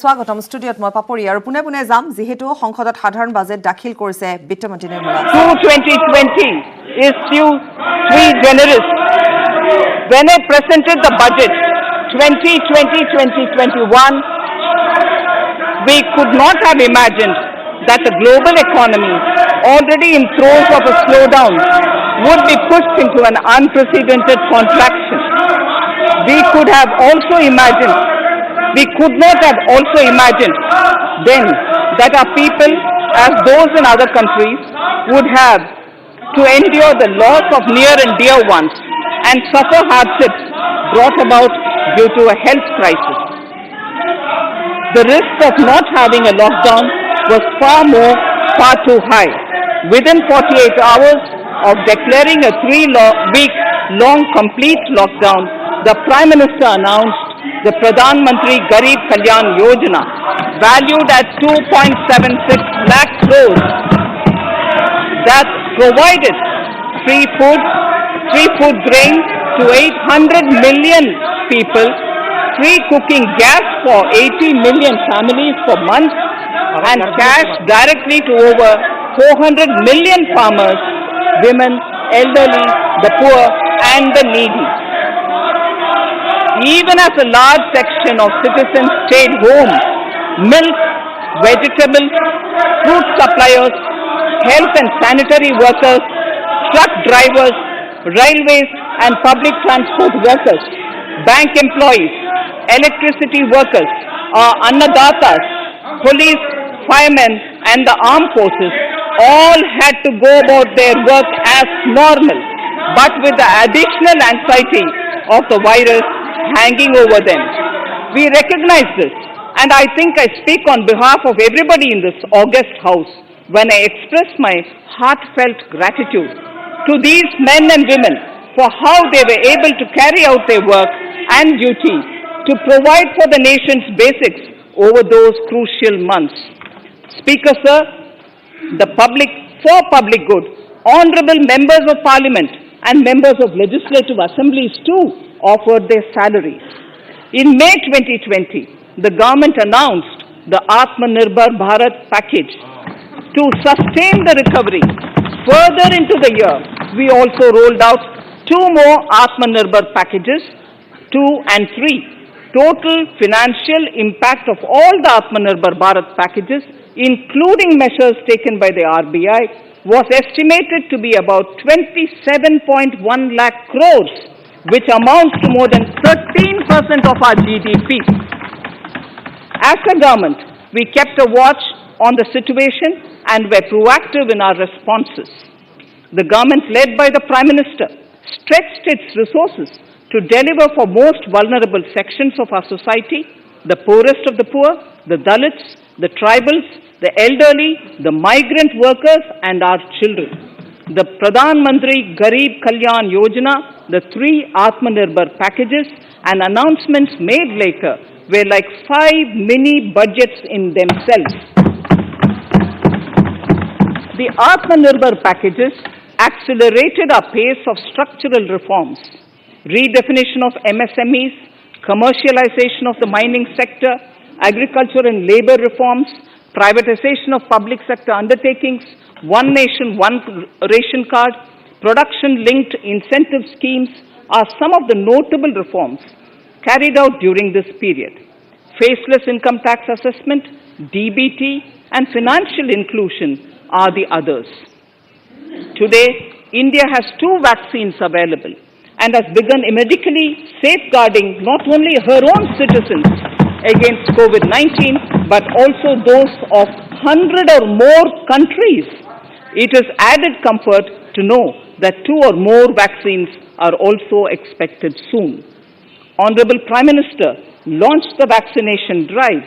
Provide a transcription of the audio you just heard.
স্বাগতম স্টুডিওত মই পাপৰি আৰু পুনে পুনে যাম যেহেতু সংসদত সাধাৰণ বাজেট দাখিল কৰিছে বিত্তমন্ত্ৰী Nirmala 2020 is too generous. When I presented the budget 2020-2021, we could not have imagined that the global economy, already in throes of a slowdown, would be pushed into an unprecedented contraction. We could not have also imagined then that our people, as those in other countries, would have to endure the loss of near and dear ones and suffer hardships brought about due to a health crisis. The risk of not having a lockdown was far too high. Within 48 hours of declaring a 3-week-long complete lockdown, the Prime Minister announced the Pradhan Mantri Garib Kalyan Yojana, valued at 2.76 lakh crores, that provided free food grain to 800 million people, free cooking gas for 80 million families for months, and cash directly to over 400 million farmers, women, elderly, the poor, and the needy. Even as a large section of citizens stayed home, milk, vegetables, fruit suppliers, health and sanitary workers, truck drivers, railways and public transport workers, bank employees, electricity workers, annadatas, police, firemen and the armed forces all had to go about their work as normal, but with the additional anxiety of the virus hanging over them. We recognize this, and I think I speak on behalf of everybody in this august house when I express my heartfelt gratitude to these men and women for how they were able to carry out their work and duty to provide for the nation's basics over those crucial months. Speaker, sir, for public good, honorable members of parliament and members of legislative assemblies too offered their salaries. In May 2020, the government announced the Atmanirbhar Bharat package. To sustain the recovery further into the year, we also rolled out 2 more Atmanirbhar packages, 2 and 3. Total financial impact of all the Atmanirbhar Bharat packages, including measures taken by the RBI, was estimated to be about 27.1 lakh crores, which amounts to more than 13% of our GDP. As a government, we kept a watch on the situation and were proactive in our responses. The government, led by the Prime Minister, stretched its resources to deliver for most vulnerable sections of our society, the poorest of the poor, the Dalits, the tribals, the elderly, the migrant workers, and our children. The Pradhan Mantri Garib Kalyan Yojana, the 3 Atmanirbhar packages, and announcements made later were like 5 mini budgets in themselves. The Atmanirbhar packages accelerated our pace of structural reforms, redefinition of MSMEs, commercialization of the mining sector, agriculture and labor reforms, privatization of public sector undertakings, One Nation, One Ration Card, production-linked incentive schemes are some of the notable reforms carried out during this period. Faceless income tax assessment, DBT, and financial inclusion are the others. Today, India has 2 vaccines available and has begun medically safeguarding not only her own citizens against COVID-19, but also those of 100 or more countries. It is added comfort to know that 2 or more vaccines are also expected soon. Honorable Prime Minister launched the vaccination drive